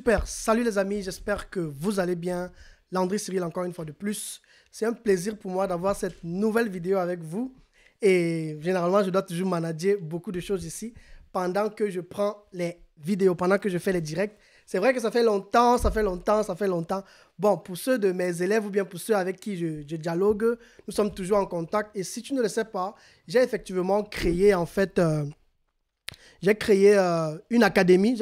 Super, salut les amis, j'espère que vous allez bien. Landry Cyril encore une fois de plus. C'est un plaisir pour moi d'avoir cette nouvelle vidéo avec vous. Et généralement, je dois toujours manager beaucoup de choses ici pendant que je prends les vidéos, pendant que je fais les directs. C'est vrai que ça fait longtemps. Bon, pour ceux de mes élèves ou bien pour ceux avec qui je dialogue, nous sommes toujours en contact. Et si tu ne le sais pas, j'ai effectivement créé en fait j'ai créé une académie.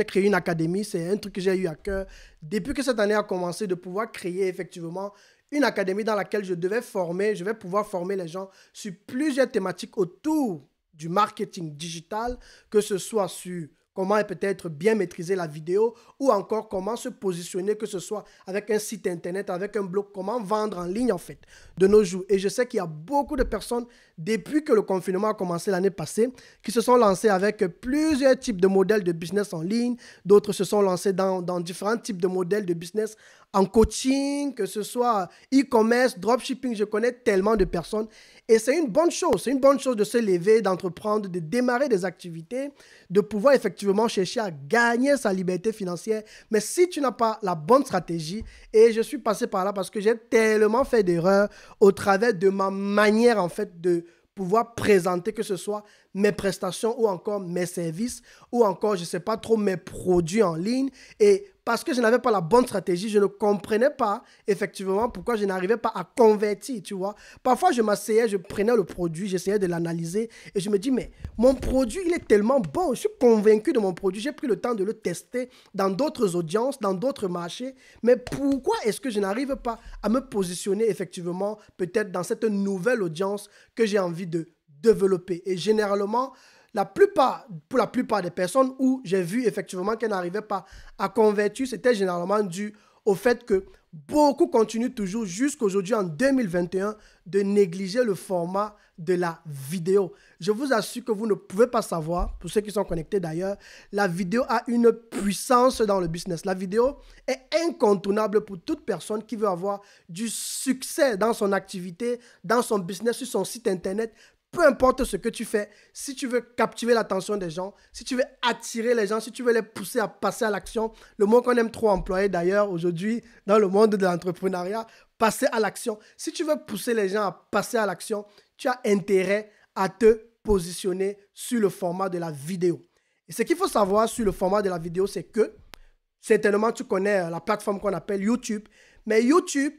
C'est un truc que j'ai eu à cœur depuis que cette année a commencé, de pouvoir créer effectivement une académie dans laquelle je vais pouvoir former les gens sur plusieurs thématiques autour du marketing digital, que ce soit sur comment peut-être bien maîtriser la vidéo ou encore comment se positionner, que ce soit avec un site internet, avec un blog, comment vendre en ligne en fait de nos jours. Et je sais qu'il y a beaucoup de personnes depuis que le confinement a commencé l'année passée qui se sont lancées avec plusieurs types de modèles de business en ligne. D'autres se sont lancés dans différents types de modèles de business en coaching, que ce soit e-commerce, dropshipping. Je connais tellement de personnes et c'est une bonne chose. C'est une bonne chose de se lever, d'entreprendre, de démarrer des activités, de pouvoir effectivement chercher à gagner sa liberté financière. Mais si tu n'as pas la bonne stratégie, et je suis passé par là parce que j'ai tellement fait d'erreurs au travers de ma manière en fait de pouvoir présenter, que ce soit mes prestations ou encore mes services ou encore, je ne sais pas trop, mes produits en ligne. Et parce que je n'avais pas la bonne stratégie, je ne comprenais pas effectivement pourquoi je n'arrivais pas à convertir, tu vois. Parfois, je m'asseyais, je prenais le produit, j'essayais de l'analyser et je me dis, mais mon produit, il est tellement bon, je suis convaincu de mon produit, j'ai pris le temps de le tester dans d'autres audiences, dans d'autres marchés, mais pourquoi est-ce que je n'arrive pas à me positionner effectivement peut-être dans cette nouvelle audience que j'ai envie de développer? Et généralement, pour la plupart des personnes où j'ai vu effectivement qu'elles n'arrivaient pas à convertir, c'était généralement dû au fait que beaucoup continuent toujours jusqu'aujourd'hui en 2021 de négliger le format de la vidéo. Je vous assure que vous ne pouvez pas savoir, pour ceux qui sont connectés d'ailleurs, la vidéo a une puissance dans le business. La vidéo est incontournable pour toute personne qui veut avoir du succès dans son activité, dans son business, sur son site internet. Peu importe ce que tu fais, si tu veux captiver l'attention des gens, si tu veux attirer les gens, si tu veux les pousser à passer à l'action, le mot qu'on aime trop employer d'ailleurs aujourd'hui dans le monde de l'entrepreneuriat, passer à l'action. Si tu veux pousser les gens à passer à l'action, tu as intérêt à te positionner sur le format de la vidéo. Et ce qu'il faut savoir sur le format de la vidéo, c'est que certainement tu connais la plateforme qu'on appelle YouTube, mais YouTube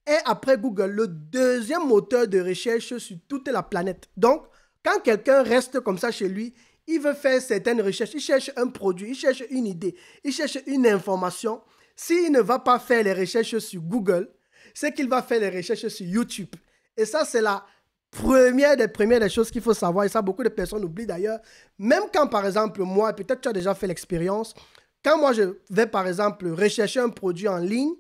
est, après Google, le deuxième moteur de recherche sur toute la planète. Donc, quand quelqu'un reste comme ça chez lui, il veut faire certaines recherches, il cherche un produit, il cherche une idée, il cherche une information. S'il ne va pas faire les recherches sur Google, c'est qu'il va faire les recherches sur YouTube. Et ça, c'est la première des choses qu'il faut savoir. Et ça, beaucoup de personnes oublient d'ailleurs. Même quand, par exemple, moi, peut-être tu as déjà fait l'expérience, quand moi, je vais, par exemple, rechercher un produit en ligne,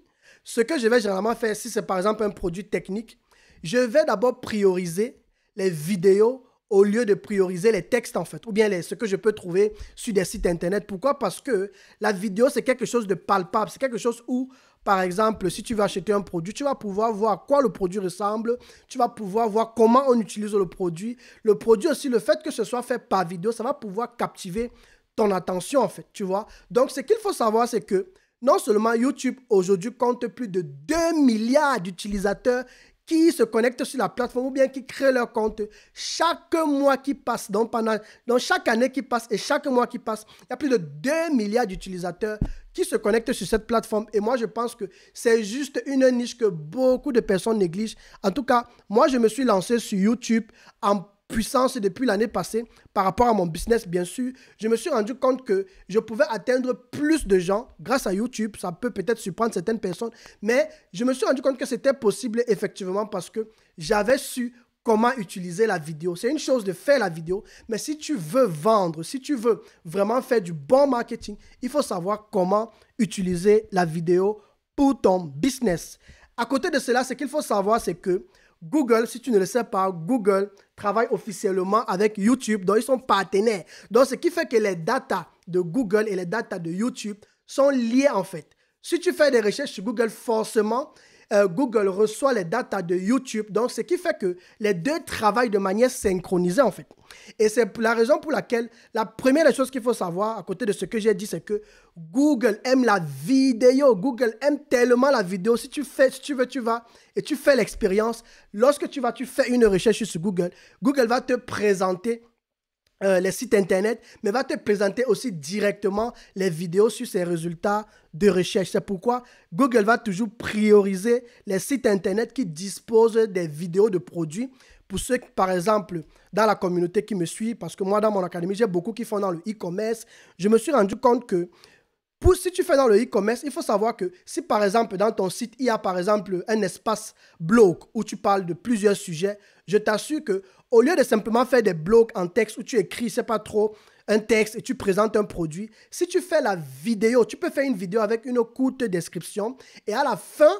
ce que je vais généralement faire, si c'est par exemple un produit technique, je vais d'abord prioriser les vidéos au lieu de prioriser les textes en fait, ou bien ce que je peux trouver sur des sites internet. Pourquoi? Parce que la vidéo, c'est quelque chose de palpable. C'est quelque chose où, par exemple, si tu vas acheter un produit, tu vas pouvoir voir à quoi le produit ressemble, tu vas pouvoir voir comment on utilise le produit. Le produit aussi, le fait que ce soit fait par vidéo, ça va pouvoir captiver ton attention en fait, tu vois. Donc, ce qu'il faut savoir, c'est que non seulement YouTube aujourd'hui compte plus de 2 milliards d'utilisateurs qui se connectent sur la plateforme ou bien qui créent leur compte chaque mois qui passe. Donc chaque année qui passe et chaque mois qui passe, il y a plus de 2 milliards d'utilisateurs qui se connectent sur cette plateforme. Et moi, je pense que c'est juste une niche que beaucoup de personnes négligent. En tout cas, moi, je me suis lancé sur YouTube en puissance depuis l'année passée par rapport à mon business, bien sûr. Je me suis rendu compte que je pouvais atteindre plus de gens grâce à YouTube. Ça peut peut-être surprendre certaines personnes, mais je me suis rendu compte que c'était possible effectivement parce que j'avais su comment utiliser la vidéo. C'est une chose de faire la vidéo, mais si tu veux vendre, si tu veux vraiment faire du bon marketing, il faut savoir comment utiliser la vidéo pour ton business. À côté de cela, ce qu'il faut savoir, c'est que Google, si tu ne le sais pas, Google travaille officiellement avec YouTube, donc ils sont partenaires. Donc, ce qui fait que les datas de Google et les datas de YouTube sont liées en fait. Si tu fais des recherches sur Google, forcément, Google reçoit les datas de YouTube. Donc, ce qui fait que les deux travaillent de manière synchronisée en fait. Et c'est la raison pour laquelle la première des choses qu'il faut savoir, à côté de ce que j'ai dit, c'est que Google aime la vidéo. Google aime tellement la vidéo. Si tu veux, tu vas et tu fais l'expérience. Lorsque tu fais une recherche sur Google, Google va te présenter les sites internet, mais va te présenter aussi directement les vidéos sur ses résultats de recherche. C'est pourquoi Google va toujours prioriser les sites internet qui disposent des vidéos de produits pour ceux, par exemple, dans la communauté qui me suit, parce que moi, dans mon académie, j'ai beaucoup qui font dans le e-commerce, je me suis rendu compte que si tu fais dans le e-commerce, il faut savoir que si par exemple dans ton site, il y a par exemple un espace blog où tu parles de plusieurs sujets, je t'assure que au lieu de simplement faire des blogs en texte où tu écris, c'est pas trop, un texte et tu présentes un produit, si tu fais la vidéo, tu peux faire une vidéo avec une courte description et à la fin,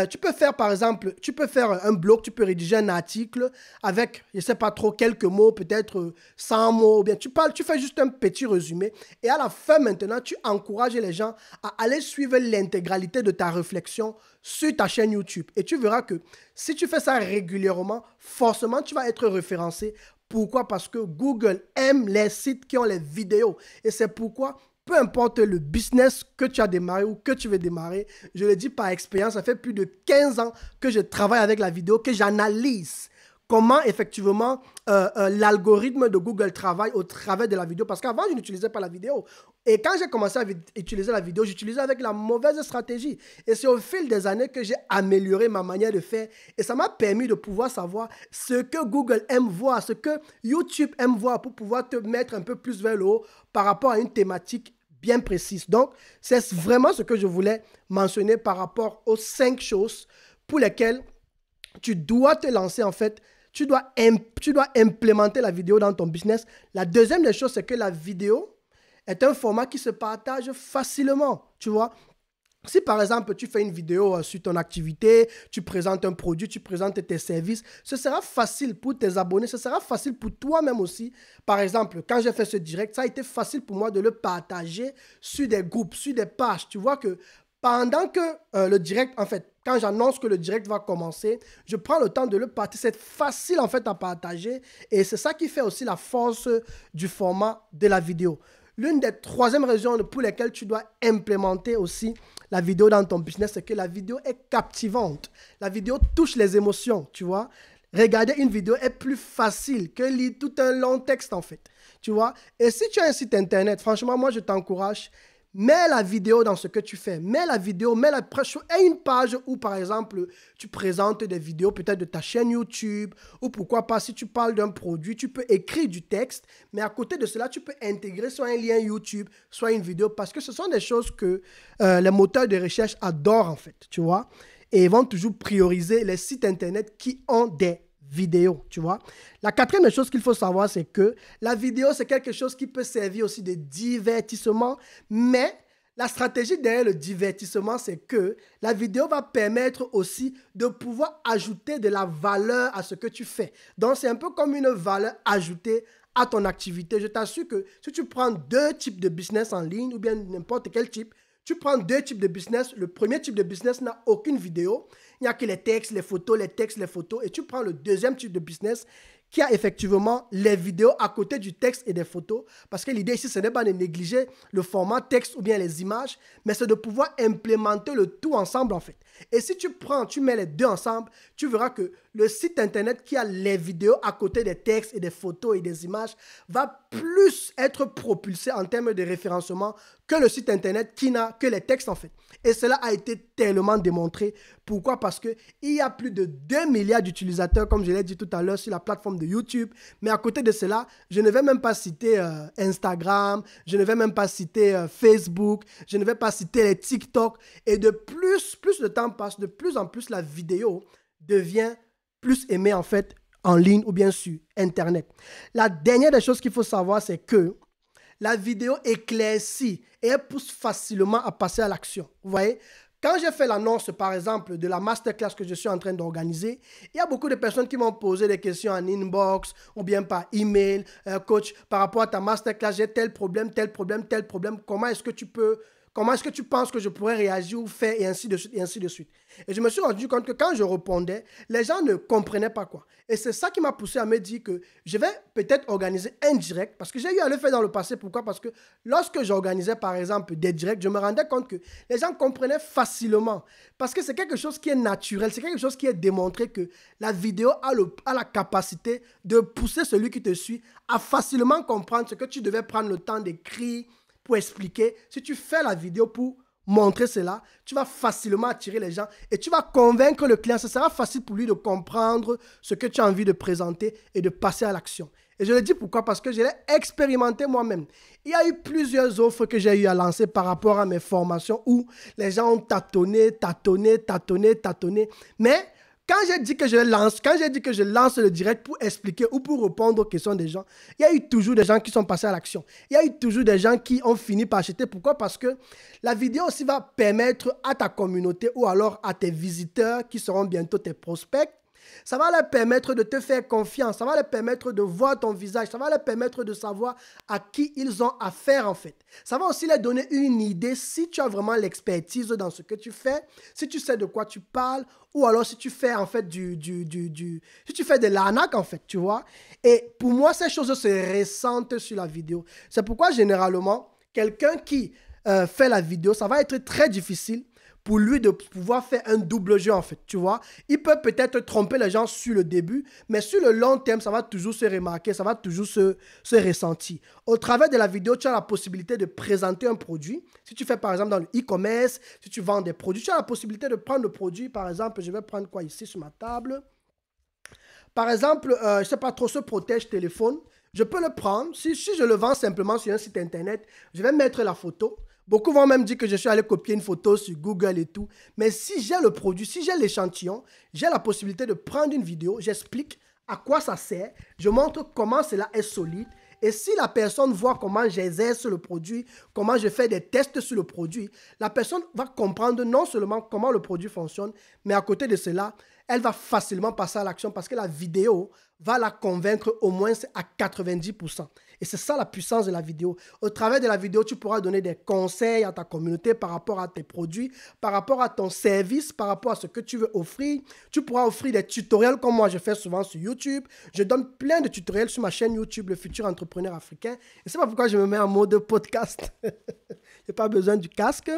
tu peux faire par exemple, tu peux faire un blog, tu peux rédiger un article avec, je ne sais pas trop, quelques mots, peut-être 100 mots, ou bien tu parles, tu fais juste un petit résumé et à la fin maintenant, tu encourages les gens à aller suivre l'intégralité de ta réflexion sur ta chaîne YouTube. Et tu verras que si tu fais ça régulièrement, forcément, tu vas être référencé. Pourquoi? Parce que Google aime les sites qui ont les vidéos. Et c'est pourquoi peu importe le business que tu as démarré ou que tu veux démarrer, je le dis par expérience, ça fait plus de 15 ans que je travaille avec la vidéo, que j'analyse comment effectivement l'algorithme de Google travaille au travers de la vidéo. Parce qu'avant, je n'utilisais pas la vidéo. Et quand j'ai commencé à utiliser la vidéo, j'utilisais avec la mauvaise stratégie. Et c'est au fil des années que j'ai amélioré ma manière de faire. Et ça m'a permis de pouvoir savoir ce que Google aime voir, ce que YouTube aime voir pour pouvoir te mettre un peu plus vers le haut par rapport à une thématique bien précise. Donc, c'est vraiment ce que je voulais mentionner par rapport aux 5 choses pour lesquelles tu dois te lancer en fait. Tu dois implémenter la vidéo dans ton business. La deuxième des choses, c'est que la vidéo est un format qui se partage facilement, tu vois. Si par exemple, tu fais une vidéo sur ton activité, tu présentes un produit, tu présentes tes services, ce sera facile pour tes abonnés, ce sera facile pour toi-même aussi. Par exemple, quand j'ai fait ce direct, ça a été facile pour moi de le partager sur des groupes, sur des pages. Tu vois que pendant que le direct, en fait, quand j'annonce que le direct va commencer, je prends le temps de le partager. C'est facile en fait à partager et c'est ça qui fait aussi la force du format de la vidéo. L'une des troisièmes raisons pour lesquelles tu dois implémenter aussi la vidéo dans ton business, c'est que la vidéo est captivante. La vidéo touche les émotions, tu vois. Regarder une vidéo est plus facile que lire tout un long texte en fait, tu vois. Et si tu as un site internet, franchement, moi je t'encourage. Mets la vidéo dans ce que tu fais. Mets la vidéo, et une page où, par exemple, tu présentes des vidéos peut-être de ta chaîne YouTube ou pourquoi pas, si tu parles d'un produit, tu peux écrire du texte, mais à côté de cela, tu peux intégrer soit un lien YouTube, soit une vidéo parce que ce sont des choses que les moteurs de recherche adorent en fait, tu vois, et ils vont toujours prioriser les sites internet qui ont des vidéo, tu vois. La quatrième chose qu'il faut savoir, c'est que la vidéo, c'est quelque chose qui peut servir aussi de divertissement, mais la stratégie derrière le divertissement, c'est que la vidéo va permettre aussi de pouvoir ajouter de la valeur à ce que tu fais. Donc, c'est un peu comme une valeur ajoutée à ton activité. Je t'assure que si tu prends 2 types de business en ligne ou bien n'importe quel type, tu prends 2 types de business. Le premier type de business n'a aucune vidéo. Il n'y a que les textes, les photos, les textes, les photos. Et tu prends le deuxième type de business qui a effectivement les vidéos à côté du texte et des photos. Parce que l'idée ici, ce n'est pas de négliger le format texte ou bien les images, mais c'est de pouvoir implémenter le tout ensemble en fait. Et si tu mets les deux ensemble, tu verras que le site internet qui a les vidéos à côté des textes et des photos et des images va plus être propulsé en termes de référencement que le site internet qui n'a que les textes en fait. Et cela a été tellement démontré. Pourquoi? Parce qu'il y a plus de 2 milliards d'utilisateurs, comme je l'ai dit tout à l'heure, sur la plateforme de YouTube. Mais à côté de cela, je ne vais même pas citer Instagram, je ne vais même pas citer Facebook, je ne vais pas citer les TikTok. Et de plus le temps passe, de plus en plus la vidéo devient plus aimée en fait en ligne ou bien sur Internet. La dernière des choses qu'il faut savoir, c'est que la vidéo éclaircit et elle pousse facilement à passer à l'action. Vous voyez? Quand j'ai fait l'annonce, par exemple, de la masterclass que je suis en train d'organiser, il y a beaucoup de personnes qui m'ont posé des questions en inbox ou bien par email. Coach, par rapport à ta masterclass, j'ai tel problème, tel problème, tel problème. Comment est-ce que tu penses que je pourrais réagir ou faire et ainsi de suite, et ainsi de suite. Et je me suis rendu compte que quand je répondais, les gens ne comprenaient pas quoi. Et c'est ça qui m'a poussé à me dire que je vais peut-être organiser un direct parce que j'ai eu à le faire dans le passé. Pourquoi? Parce que lorsque j'organisais par exemple des directs, je me rendais compte que les gens comprenaient facilement. Parce que c'est quelque chose qui est naturel, c'est quelque chose qui est démontré que la vidéo a la capacité de pousser celui qui te suit à facilement comprendre ce que tu devais prendre le temps d'écrire, pour expliquer. Si tu fais la vidéo pour montrer cela, tu vas facilement attirer les gens et tu vas convaincre le client. Ce sera facile pour lui de comprendre ce que tu as envie de présenter et de passer à l'action. Et je le dis pourquoi? Parce que je l'ai expérimenté moi-même. Il y a eu plusieurs offres que j'ai eu à lancer par rapport à mes formations où les gens ont tâtonné. Mais quand j'ai dit que je lance le direct pour expliquer ou pour répondre aux questions des gens, il y a eu toujours des gens qui sont passés à l'action. Il y a eu toujours des gens qui ont fini par acheter. Pourquoi? Parce que la vidéo aussi va permettre à ta communauté ou alors à tes visiteurs qui seront bientôt tes prospects, ça va leur permettre de te faire confiance, ça va leur permettre de voir ton visage, ça va leur permettre de savoir à qui ils ont affaire en fait. Ça va aussi leur donner une idée si tu as vraiment l'expertise dans ce que tu fais, si tu sais de quoi tu parles ou alors si tu fais en fait si tu fais de l'arnaque en fait, tu vois. Et pour moi, ces choses se ressentent sur la vidéo. C'est pourquoi généralement, quelqu'un qui fait la vidéo, ça va être très difficile pour lui de pouvoir faire un double jeu en fait, tu vois. Il peut peut-être tromper les gens sur le début, mais sur le long terme, ça va toujours se remarquer, ça va toujours se ressentir. Au travers de la vidéo, tu as la possibilité de présenter un produit. Si tu fais par exemple dans le e-commerce, si tu vends des produits, tu as la possibilité de prendre le produit. Par exemple, je vais prendre quoi ici sur ma table. Par exemple, je ne sais pas trop, ce protège-téléphone, je peux le prendre. Si je le vends simplement sur un site internet, je vais mettre la photo. Beaucoup vont même dire que je suis allé copier une photo sur Google et tout. Mais si j'ai le produit, si j'ai l'échantillon, j'ai la possibilité de prendre une vidéo, j'explique à quoi ça sert, je montre comment cela est solide. Et si la personne voit comment j'exerce le produit, comment je fais des tests sur le produit, la personne va comprendre non seulement comment le produit fonctionne, mais à côté de cela, elle va facilement passer à l'action parce que la vidéo va la convaincre au moins à 90%. Et c'est ça la puissance de la vidéo. Au travers de la vidéo, tu pourras donner des conseils à ta communauté par rapport à tes produits, par rapport à ton service, par rapport à ce que tu veux offrir. Tu pourras offrir des tutoriels comme moi je fais souvent sur YouTube. Je donne plein de tutoriels sur ma chaîne YouTube, Le Futur Entrepreneur Africain. Et c'est pas pourquoi je me mets en mode podcast. Je n'ai pas besoin du casque.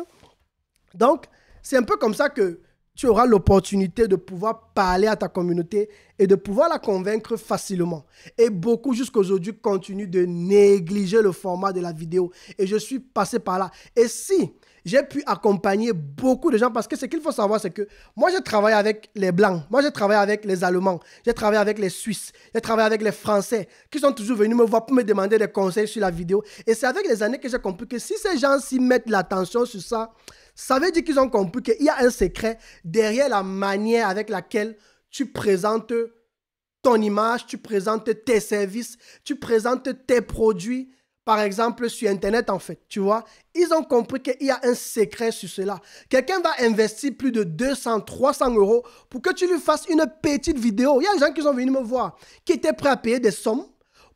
Donc, c'est un peu comme ça que tu auras l'opportunité de pouvoir parler à ta communauté et de pouvoir la convaincre facilement. Et beaucoup jusqu'à aujourd'hui continuent de négliger le format de la vidéo. Et je suis passé par là. Et si j'ai pu accompagner beaucoup de gens, parce que ce qu'il faut savoir, c'est que moi, je travaille avec les Blancs, moi, je travaille avec les Allemands, j'ai travaillé avec les Suisses, j'ai travaillé avec les Français, qui sont toujours venus me voir pour me demander des conseils sur la vidéo. Et c'est avec les années que j'ai compris que si ces gens s'y mettent l'attention sur ça, ça veut dire qu'ils ont compris qu'il y a un secret derrière la manière avec laquelle tu présentes ton image, tu présentes tes services, tu présentes tes produits, par exemple sur Internet en fait, tu vois. Ils ont compris qu'il y a un secret sur cela. Quelqu'un va investir plus de 200, 300 euros pour que tu lui fasses une petite vidéo. Il y a des gens qui sont venus me voir, qui étaient prêts à payer des sommes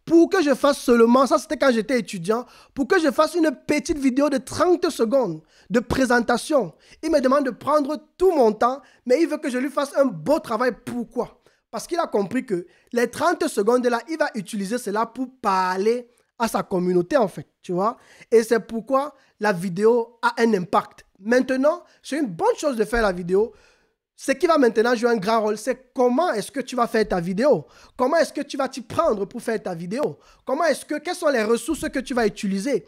pour que je fasse seulement, ça c'était quand j'étais étudiant, pour que je fasse une petite vidéo de 30 secondes de présentation. Il me demande de prendre tout mon temps, mais il veut que je lui fasse un beau travail. Pourquoi? Parce qu'il a compris que les 30 secondes là, il va utiliser cela pour parler à sa communauté en fait, tu vois. Et c'est pourquoi la vidéo a un impact. Maintenant, c'est une bonne chose de faire la vidéo. Ce qui va maintenant jouer un grand rôle, c'est comment est-ce que tu vas faire ta vidéo? Comment est-ce que tu vas t'y prendre pour faire ta vidéo? Quelles sont les ressources que tu vas utiliser?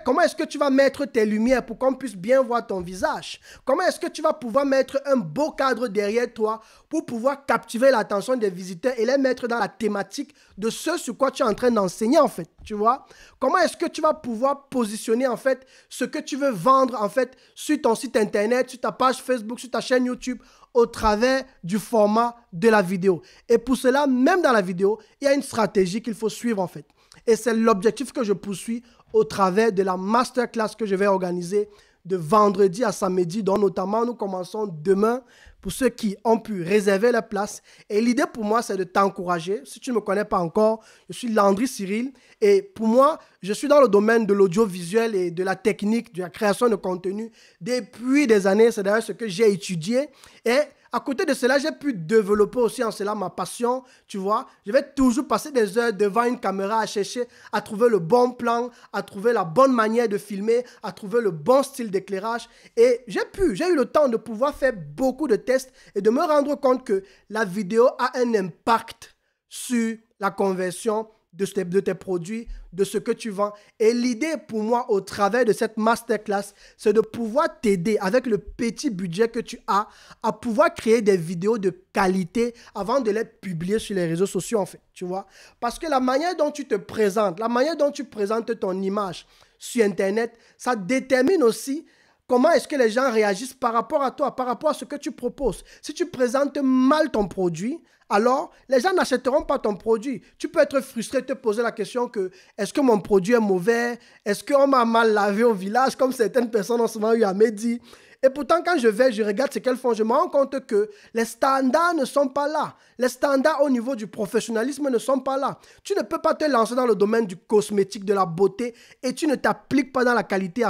Comment est-ce que tu vas mettre tes lumières pour qu'on puisse bien voir ton visage? Comment est-ce que tu vas pouvoir mettre un beau cadre derrière toi pour pouvoir captiver l'attention des visiteurs et les mettre dans la thématique de ce sur quoi tu es en train d'enseigner en fait, tu vois? Comment est-ce que tu vas pouvoir positionner en fait ce que tu veux vendre en fait sur ton site internet, sur ta page Facebook, sur ta chaîne YouTube, au travers du format de la vidéo. Et pour cela, même dans la vidéo, il y a une stratégie qu'il faut suivre en fait. Et c'est l'objectif que je poursuis au travers de la masterclass que je vais organiser de vendredi à samedi, dont notamment nous commençons demain pour ceux qui ont pu réserver la place. Et l'idée pour moi, c'est de t'encourager. Si tu ne me connais pas encore, je suis Landry Cyril. Et pour moi, je suis dans le domaine de l'audiovisuel et de la technique, de la création de contenu depuis des années. C'est d'ailleurs ce que j'ai étudié. Et à côté de cela, j'ai pu développer aussi en cela ma passion, tu vois. Je vais toujours passer des heures devant une caméra à chercher, à trouver le bon plan, à trouver la bonne manière de filmer, à trouver le bon style d'éclairage. Et j'ai eu le temps de pouvoir faire beaucoup de tests et de me rendre compte que la vidéo a un impact sur la conversion de tes produits, de ce que tu vends. Et l'idée pour moi, au travers de cette masterclass, c'est de pouvoir t'aider avec le petit budget que tu as à pouvoir créer des vidéos de qualité avant de les publier sur les réseaux sociaux, en fait, tu vois. Parce que la manière dont tu te présentes, la manière dont tu présentes ton image sur Internet, ça détermine aussi comment est-ce que les gens réagissent par rapport à toi, par rapport à ce que tu proposes. Si tu présentes mal ton produit, alors les gens n'achèteront pas ton produit. Tu peux être frustré, te poser la question que est-ce que mon produit est mauvais? Est-ce qu'on m'a mal lavé au village, comme certaines personnes ont souvent eu à me dire? Et pourtant, quand je regarde ce qu'elles font, je me rends compte que les standards ne sont pas là. Les standards au niveau du professionnalisme ne sont pas là. Tu ne peux pas te lancer dans le domaine du cosmétique, de la beauté, et tu ne t'appliques pas dans la qualité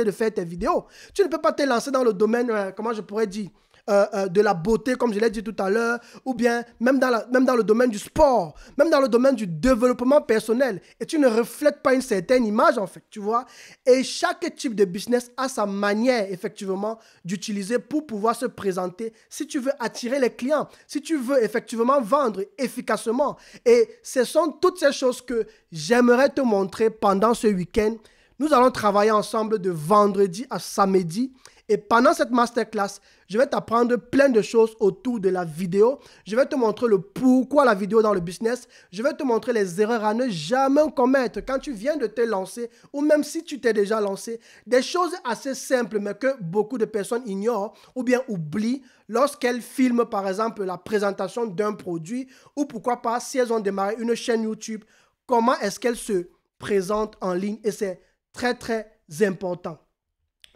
de faire tes vidéos. Tu ne peux pas te lancer dans le domaine, comment je pourrais dire, de la beauté, comme je l'ai dit tout à l'heure, ou bien même dans le domaine du sport, même dans le domaine du développement personnel. Et tu ne reflètes pas une certaine image, en fait, tu vois. Et chaque type de business a sa manière, effectivement, d'utiliser pour pouvoir se présenter si tu veux attirer les clients, si tu veux, effectivement, vendre efficacement. Et ce sont toutes ces choses que j'aimerais te montrer pendant ce week-end. Nous allons travailler ensemble de vendredi à samedi. Et pendant cette masterclass, je vais t'apprendre plein de choses autour de la vidéo. Je vais te montrer le pourquoi la vidéo dans le business. Je vais te montrer les erreurs à ne jamais commettre quand tu viens de te lancer ou même si tu t'es déjà lancé. Des choses assez simples mais que beaucoup de personnes ignorent ou bien oublient lorsqu'elles filment par exemple la présentation d'un produit ou pourquoi pas si elles ont démarré une chaîne YouTube. Comment est-ce qu'elles se présentent en ligne et c'est très très important.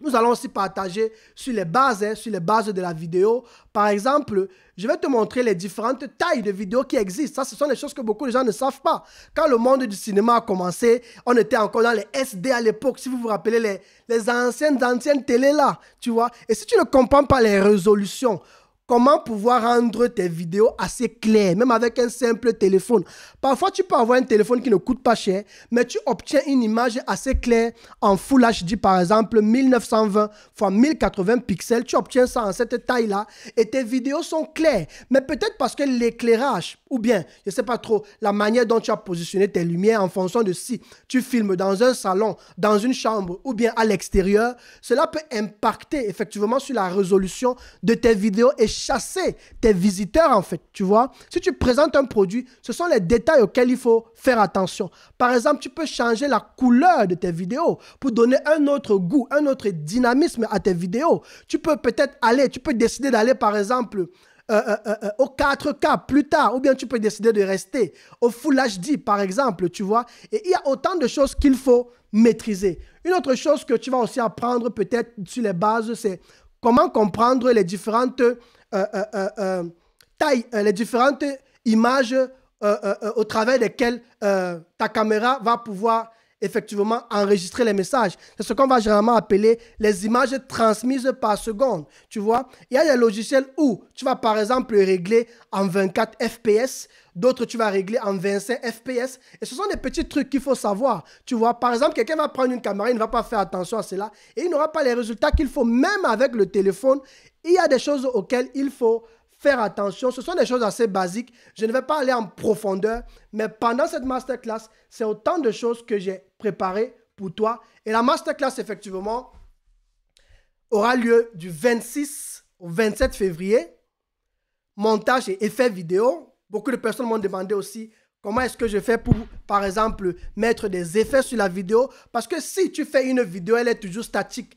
Nous allons aussi partager sur les bases de la vidéo. Par exemple, je vais te montrer les différentes tailles de vidéos qui existent. Ça, ce sont des choses que beaucoup de gens ne savent pas. Quand le monde du cinéma a commencé, on était encore dans les SD à l'époque. Si vous vous rappelez les anciennes télé là, tu vois. Et si tu ne comprends pas les résolutions, comment pouvoir rendre tes vidéos assez claires, même avec un simple téléphone. Parfois, tu peux avoir un téléphone qui ne coûte pas cher, mais tu obtiens une image assez claire en Full HD, par exemple, 1920 x 1080 pixels. Tu obtiens ça en cette taille-là et tes vidéos sont claires. Mais peut-être parce que l'éclairage, ou bien, je ne sais pas trop, la manière dont tu as positionné tes lumières en fonction de si tu filmes dans un salon, dans une chambre ou bien à l'extérieur, cela peut impacter effectivement sur la résolution de tes vidéos et chasser tes visiteurs, en fait, tu vois. Si tu présentes un produit, ce sont les détails auxquels il faut faire attention. Par exemple, tu peux changer la couleur de tes vidéos pour donner un autre goût, un autre dynamisme à tes vidéos. Tu peux décider d'aller, par exemple, au 4K plus tard, ou bien tu peux décider de rester au Full HD, par exemple, tu vois. Et il y a autant de choses qu'il faut maîtriser. Une autre chose que tu vas aussi apprendre peut-être sur les bases, c'est comment comprendre les différentes tailles, les différentes images au travers desquelles ta caméra va pouvoir effectivement enregistrer les messages. C'est ce qu'on va généralement appeler les images transmises par seconde. Tu vois, il y a des logiciels où tu vas par exemple régler en 24 fps, d'autres tu vas régler en 25 fps. Et ce sont des petits trucs qu'il faut savoir. Tu vois, par exemple, quelqu'un va prendre une caméra, il ne va pas faire attention à cela et il n'aura pas les résultats qu'il faut. Même avec le téléphone, il y a des choses auxquelles il faut faire attention. Ce sont des choses assez basiques. Je ne vais pas aller en profondeur, mais pendant cette masterclass, c'est autant de choses que j'ai préparées pour toi. Et la masterclass, effectivement, aura lieu du 26 au 27 février. Montage et effets vidéo. Beaucoup de personnes m'ont demandé aussi comment est-ce que je fais pour, par exemple, mettre des effets sur la vidéo. Parce que si tu fais une vidéo, elle est toujours statique.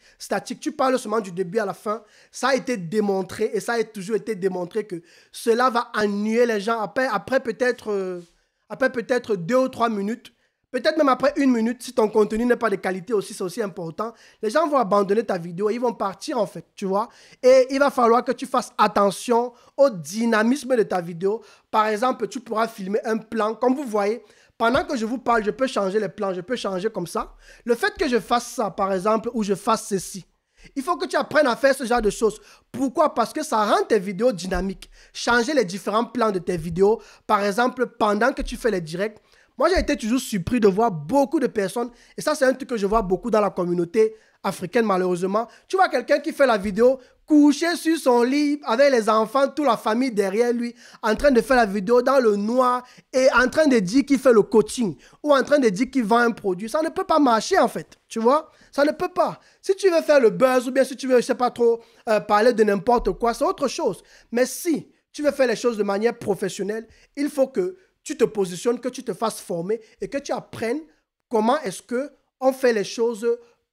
Tu parles seulement du début à la fin. Ça a été démontré et ça a toujours été démontré que cela va ennuyer les gens après peut-être 2 ou 3 minutes. Peut-être même après 1 minute, si ton contenu n'est pas de qualité aussi, c'est aussi important. Les gens vont abandonner ta vidéo, ils vont partir en fait, tu vois. Et il va falloir que tu fasses attention au dynamisme de ta vidéo. Par exemple, tu pourras filmer un plan. Comme vous voyez, pendant que je vous parle, je peux changer les plans, je peux changer comme ça. Le fait que je fasse ça, par exemple, ou je fasse ceci, il faut que tu apprennes à faire ce genre de choses. Pourquoi? Parce que ça rend tes vidéos dynamiques. Changer les différents plans de tes vidéos. Par exemple, pendant que tu fais les directs, moi, j'ai été toujours surpris de voir beaucoup de personnes, et ça, c'est un truc que je vois beaucoup dans la communauté africaine, malheureusement. Tu vois quelqu'un qui fait la vidéo, couché sur son lit avec les enfants, toute la famille derrière lui, en train de faire la vidéo dans le noir et en train de dire qu'il fait le coaching ou en train de dire qu'il vend un produit. Ça ne peut pas marcher en fait, tu vois. Ça ne peut pas. Si tu veux faire le buzz ou bien si tu veux, je ne sais pas trop, parler de n'importe quoi, c'est autre chose. Mais si tu veux faire les choses de manière professionnelle, il faut que tu te positionnes, que tu te fasses former et que tu apprennes comment est-ce qu'on fait les choses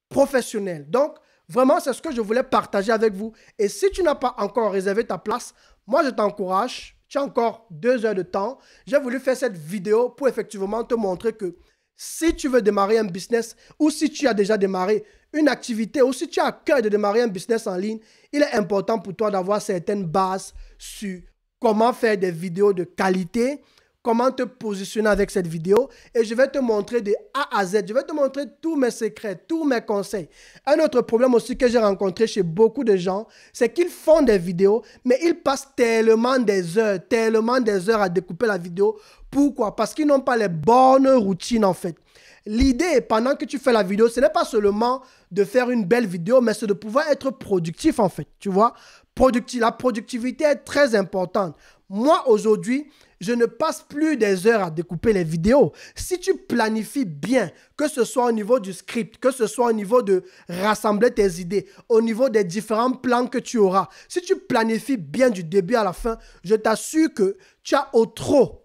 professionnelles. Donc, vraiment, c'est ce que je voulais partager avec vous. Et si tu n'as pas encore réservé ta place, moi, je t'encourage. Tu as encore 2 heures de temps. J'ai voulu faire cette vidéo pour effectivement te montrer que si tu veux démarrer un business ou si tu as déjà démarré une activité ou si tu as à cœur de démarrer un business en ligne, il est important pour toi d'avoir certaines bases sur comment faire des vidéos de qualité, comment te positionner avec cette vidéo et je vais te montrer de A à Z. Je vais te montrer tous mes secrets, tous mes conseils. Un autre problème aussi que j'ai rencontré chez beaucoup de gens, c'est qu'ils font des vidéos, mais ils passent tellement des heures à découper la vidéo. Pourquoi? Parce qu'ils n'ont pas les bonnes routines en fait. L'idée, pendant que tu fais la vidéo, ce n'est pas seulement de faire une belle vidéo, mais c'est de pouvoir être productif en fait, tu vois. La productivité est très importante. Moi, aujourd'hui, je ne passe plus des heures à découper les vidéos. Si tu planifies bien, que ce soit au niveau du script, que ce soit au niveau de rassembler tes idées, au niveau des différents plans que tu auras, si tu planifies bien du début à la fin, je t'assure que tu as au trop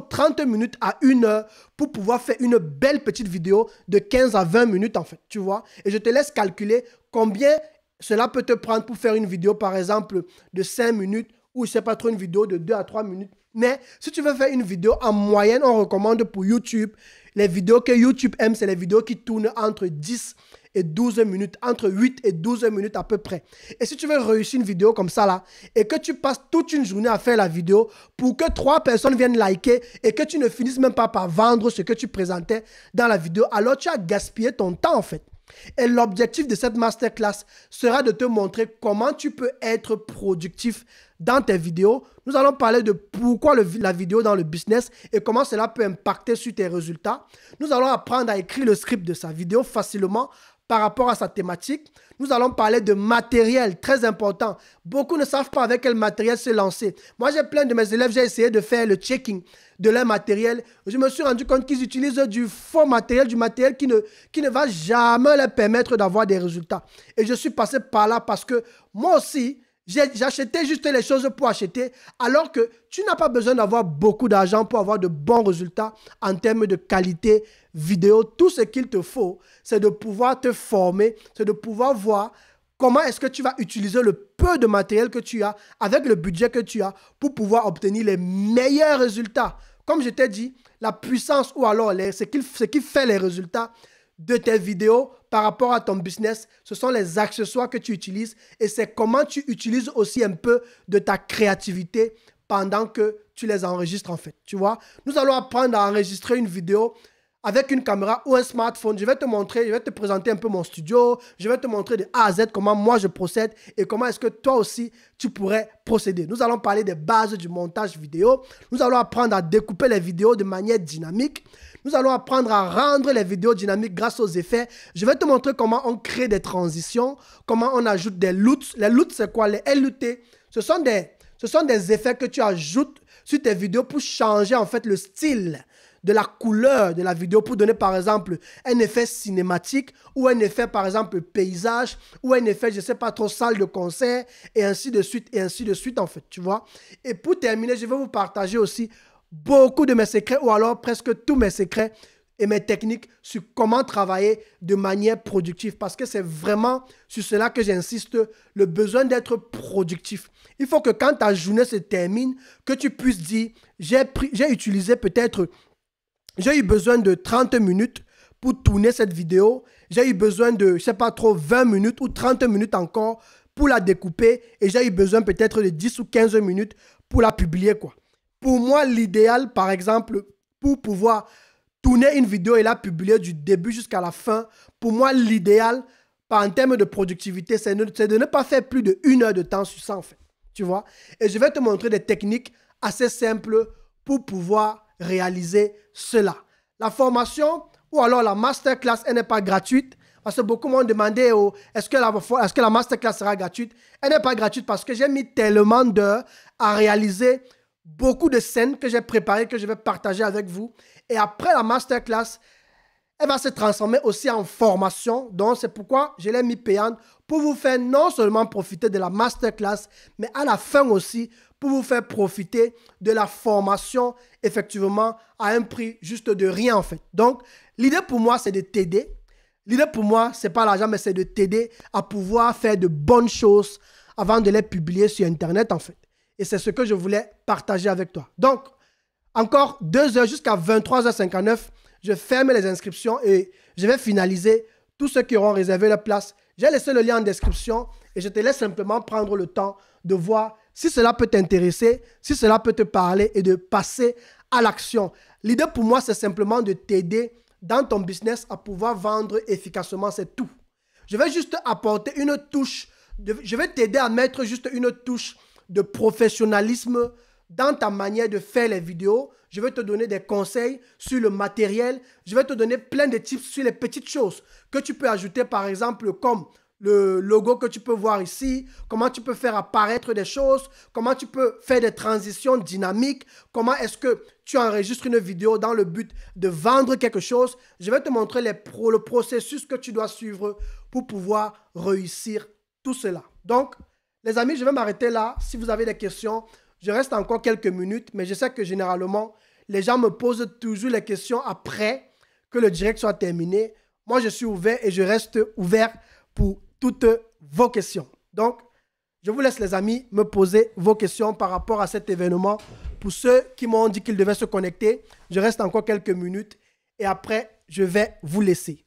30 minutes à 1 heure pour pouvoir faire une belle petite vidéo de 15 à 20 minutes en fait, tu vois. Et je te laisse calculer combien cela peut te prendre pour faire une vidéo par exemple de 5 minutes ou je ne sais pas trop une vidéo de 2 à 3 minutes. Mais si tu veux faire une vidéo en moyenne, on recommande pour YouTube, les vidéos que YouTube aime, c'est les vidéos qui tournent entre 10 et 12 minutes, entre 8 et 12 minutes à peu près. Et si tu veux réussir une vidéo comme ça là, et que tu passes toute une journée à faire la vidéo pour que 3 personnes viennent liker et que tu ne finisses même pas par vendre ce que tu présentais dans la vidéo, alors tu as gaspillé ton temps en fait. Et l'objectif de cette masterclass sera de te montrer comment tu peux être productif dans tes vidéos. Nous allons parler de pourquoi la vidéo dans le business et comment cela peut impacter sur tes résultats. Nous allons apprendre à écrire le script de sa vidéo facilement par rapport à sa thématique. Nous allons parler de matériel, très important. Beaucoup ne savent pas avec quel matériel se lancer. Moi, j'ai plein de mes élèves, j'ai essayé de faire le checking de leur matériel. Je me suis rendu compte qu'ils utilisent du faux matériel, du matériel qui ne va jamais leur permettre d'avoir des résultats. Et je suis passé par là parce que moi aussi, j'achetais juste les choses pour acheter, alors que tu n'as pas besoin d'avoir beaucoup d'argent pour avoir de bons résultats en termes de qualité vidéo. Tout ce qu'il te faut, c'est de pouvoir te former, c'est de pouvoir voir comment est-ce que tu vas utiliser le peu de matériel que tu as avec le budget que tu as pour pouvoir obtenir les meilleurs résultats. Comme je t'ai dit, la puissance ou alors ce qui fait les résultats de tes vidéos par rapport à ton business, ce sont les accessoires que tu utilises et c'est comment tu utilises aussi un peu de ta créativité pendant que tu les enregistres en fait, tu vois. Nous allons apprendre à enregistrer une vidéo avec une caméra ou un smartphone. Je vais te montrer, je vais te présenter un peu mon studio, je vais te montrer de A à Z comment moi je procède et comment est-ce que toi aussi tu pourrais procéder. Nous allons parler des bases du montage vidéo, nous allons apprendre à découper les vidéos de manière dynamique. Nous allons apprendre à rendre les vidéos dynamiques grâce aux effets. Je vais te montrer comment on crée des transitions, comment on ajoute des LUTs. Les LUTs, c'est quoi? Les LUT, ce sont des effets que tu ajoutes sur tes vidéos pour changer en fait le style de la couleur de la vidéo pour donner par exemple un effet cinématique ou un effet par exemple paysage ou un effet je ne sais pas trop salle de concert et ainsi de suite en fait, tu vois. Et pour terminer, je vais vous partager aussi beaucoup de mes secrets ou alors presque tous mes secrets et mes techniques sur comment travailler de manière productive parce que c'est vraiment sur cela que j'insiste, le besoin d'être productif. Il faut que quand ta journée se termine, que tu puisses dire j'ai eu besoin de 30 minutes pour tourner cette vidéo. J'ai eu besoin de, je ne sais pas trop, 20 minutes ou 30 minutes encore pour la découper. Et j'ai eu besoin peut-être de 10 ou 15 minutes pour la publier, quoi. Pour moi, l'idéal, par exemple, pour pouvoir tourner une vidéo et la publier du début jusqu'à la fin, pour moi, l'idéal, en termes de productivité, c'est de ne pas faire plus de 1 heure de temps sur ça, en fait. Tu vois? Et je vais te montrer des techniques assez simples pour pouvoir réaliser cela. La formation ou alors la masterclass, elle n'est pas gratuite. Parce que beaucoup m'ont demandé est-ce que la masterclass sera gratuite. Elle n'est pas gratuite parce que j'ai mis tellement d'heures à réaliser beaucoup de scènes que j'ai préparées, que je vais partager avec vous. Et après la masterclass, elle va se transformer aussi en formation. Donc, c'est pourquoi je l'ai mis payante pour vous faire non seulement profiter de la masterclass, mais à la fin aussi, pour vous faire profiter de la formation, effectivement, à un prix juste de rien, en fait. Donc, l'idée pour moi, c'est de t'aider. L'idée pour moi, ce n'est pas l'argent, mais c'est de t'aider à pouvoir faire de bonnes choses avant de les publier sur Internet, en fait. Et c'est ce que je voulais partager avec toi. Donc, encore 2 heures jusqu'à 23h59, je ferme les inscriptions et je vais finaliser tous ceux qui auront réservé leur place. J'ai laissé le lien en description et je te laisse simplement prendre le temps de voir si cela peut t'intéresser, si cela peut te parler et de passer à l'action. L'idée pour moi, c'est simplement de t'aider dans ton business à pouvoir vendre efficacement, c'est tout. Je vais juste apporter une touche, je vais t'aider à mettre juste une touche de professionnalisme dans ta manière de faire les vidéos. Je vais te donner des conseils sur le matériel. Je vais te donner plein de tips sur les petites choses que tu peux ajouter, par exemple, comme le logo que tu peux voir ici, comment tu peux faire apparaître des choses, comment tu peux faire des transitions dynamiques, comment est-ce que tu enregistres une vidéo dans le but de vendre quelque chose. Je vais te montrer le processus que tu dois suivre pour pouvoir réussir tout cela. Donc, les amis, je vais m'arrêter là. Si vous avez des questions, je reste encore quelques minutes, mais je sais que généralement, les gens me posent toujours les questions après que le direct soit terminé. Moi, je suis ouvert et je reste ouvert pour toutes vos questions. Donc, je vous laisse, les amis, me poser vos questions par rapport à cet événement. Pour ceux qui m'ont dit qu'ils devaient se connecter, je reste encore quelques minutes et après, je vais vous laisser.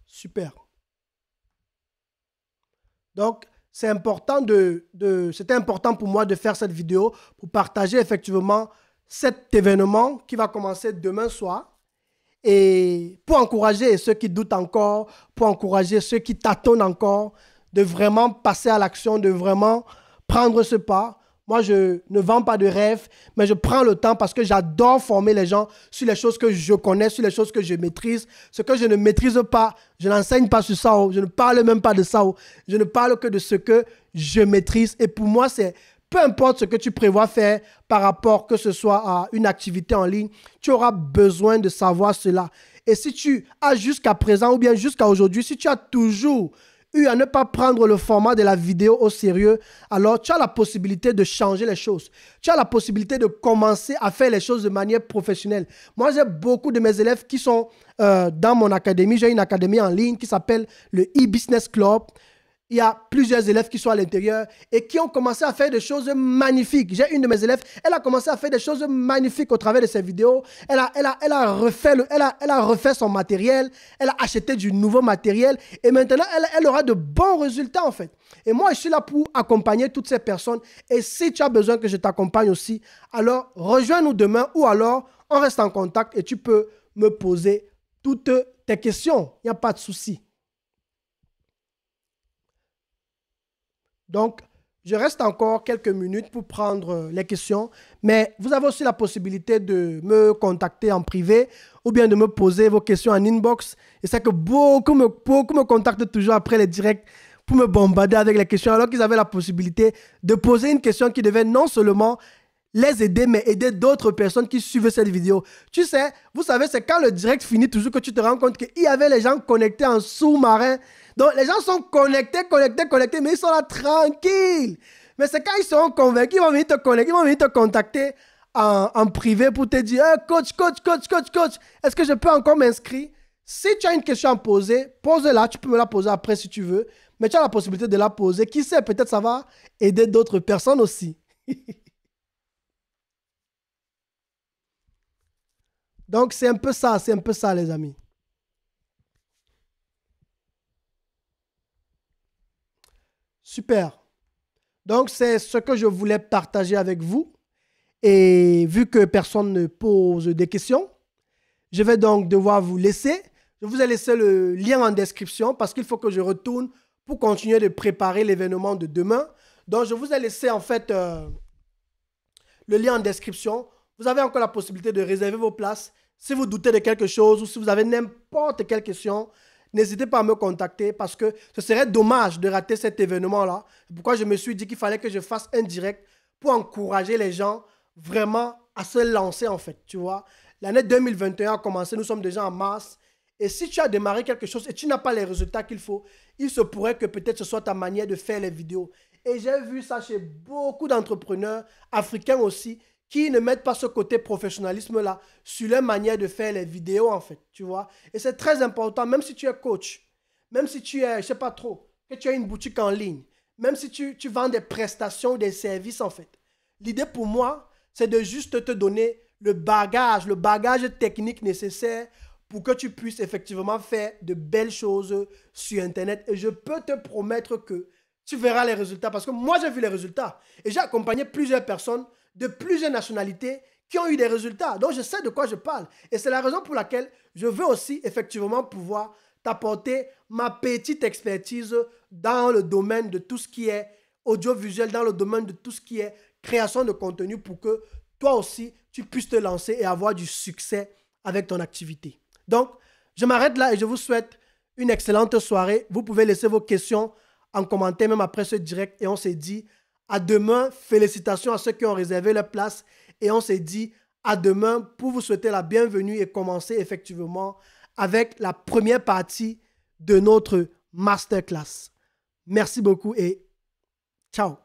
Super. Donc, c'était important pour moi de faire cette vidéo pour partager effectivement cet événement qui va commencer demain soir et pour encourager ceux qui doutent encore, pour encourager ceux qui tâtonnent encore, de vraiment passer à l'action, de vraiment prendre ce pas. Moi, je ne vends pas de rêve, mais je prends le temps parce que j'adore former les gens sur les choses que je connais, sur les choses que je maîtrise. Ce que je ne maîtrise pas, je n'enseigne pas sur ça, je ne parle même pas de ça. Je ne parle que de ce que je maîtrise. Et pour moi, c'est peu importe ce que tu prévois faire par rapport que ce soit à une activité en ligne, tu auras besoin de savoir cela. Et si tu as jusqu'à présent ou bien jusqu'à aujourd'hui, si tu as toujours eu à ne pas prendre le format de la vidéo au sérieux, alors tu as la possibilité de changer les choses. Tu as la possibilité de commencer à faire les choses de manière professionnelle. Moi, j'ai beaucoup de mes élèves qui sont dans mon académie. J'ai une académie en ligne qui s'appelle le e-Business Club. Il y a plusieurs élèves qui sont à l'intérieur et qui ont commencé à faire des choses magnifiques. J'ai une de mes élèves, elle a commencé à faire des choses magnifiques au travers de ses vidéos. Elle a refait son matériel, elle a acheté du nouveau matériel et maintenant, elle aura de bons résultats en fait. Et moi, je suis là pour accompagner toutes ces personnes. Et si tu as besoin que je t'accompagne aussi, alors rejoins-nous demain ou alors on reste en contact et tu peux me poser toutes tes questions. Il n'y a pas de souci. Donc, je reste encore quelques minutes pour prendre les questions, mais vous avez aussi la possibilité de me contacter en privé ou bien de me poser vos questions en inbox. Et c'est que beaucoup me contactent toujours après les directs pour me bombarder avec les questions, alors qu'ils avaient la possibilité de poser une question qui devait non seulement les aider, mais aider d'autres personnes qui suivent cette vidéo. Tu sais, vous savez, c'est quand le direct finit toujours que tu te rends compte qu'il y avait les gens connectés en sous-marin. Donc, les gens sont connectés, mais ils sont là tranquilles. Mais c'est quand ils seront convaincus, ils vont venir te connecter, ils vont venir te contacter en privé pour te dire hey, coach, est-ce que je peux encore m'inscrire? Si tu as une question à poser, pose-la. Tu peux me la poser après si tu veux. Mais tu as la possibilité de la poser. Qui sait, peut-être ça va aider d'autres personnes aussi. Donc, c'est un peu ça, les amis. Super. Donc, c'est ce que je voulais partager avec vous. Et vu que personne ne pose des questions, je vais donc devoir vous laisser. Je vous ai laissé le lien en description parce qu'il faut que je retourne pour continuer de préparer l'événement de demain. Donc, je vous ai laissé en fait le lien en description. Vous avez encore la possibilité de réserver vos places. Si vous doutez de quelque chose ou si vous avez n'importe quelle question, n'hésitez pas à me contacter parce que ce serait dommage de rater cet événement-là. C'est pourquoi je me suis dit qu'il fallait que je fasse un direct pour encourager les gens vraiment à se lancer en fait, tu vois. L'année 2021 a commencé, nous sommes déjà en mars. Et si tu as démarré quelque chose et tu n'as pas les résultats qu'il faut, il se pourrait que peut-être ce soit ta manière de faire les vidéos. Et j'ai vu ça chez beaucoup d'entrepreneurs africains aussi qui ne mettent pas ce côté professionnalisme-là sur leur manière de faire les vidéos, en fait, tu vois. Et c'est très important, même si tu es coach, même si tu es, je sais pas trop, que tu as une boutique en ligne, même si tu vends des prestations, des services, en fait. L'idée pour moi, c'est de juste te donner le bagage technique nécessaire pour que tu puisses effectivement faire de belles choses sur Internet. Et je peux te promettre que tu verras les résultats parce que moi, j'ai vu les résultats. Et j'ai accompagné plusieurs personnes de plusieurs nationalités qui ont eu des résultats. Donc, je sais de quoi je parle. Et c'est la raison pour laquelle je veux aussi effectivement pouvoir t'apporter ma petite expertise dans le domaine de tout ce qui est audiovisuel, dans le domaine de tout ce qui est création de contenu pour que toi aussi, tu puisses te lancer et avoir du succès avec ton activité. Donc, je m'arrête là et je vous souhaite une excellente soirée. Vous pouvez laisser vos questions en commentaire même après ce direct et on s'est dit à demain. Félicitations à ceux qui ont réservé leur place et on s'est dit à demain pour vous souhaiter la bienvenue et commencer effectivement avec la première partie de notre masterclass. Merci beaucoup et ciao.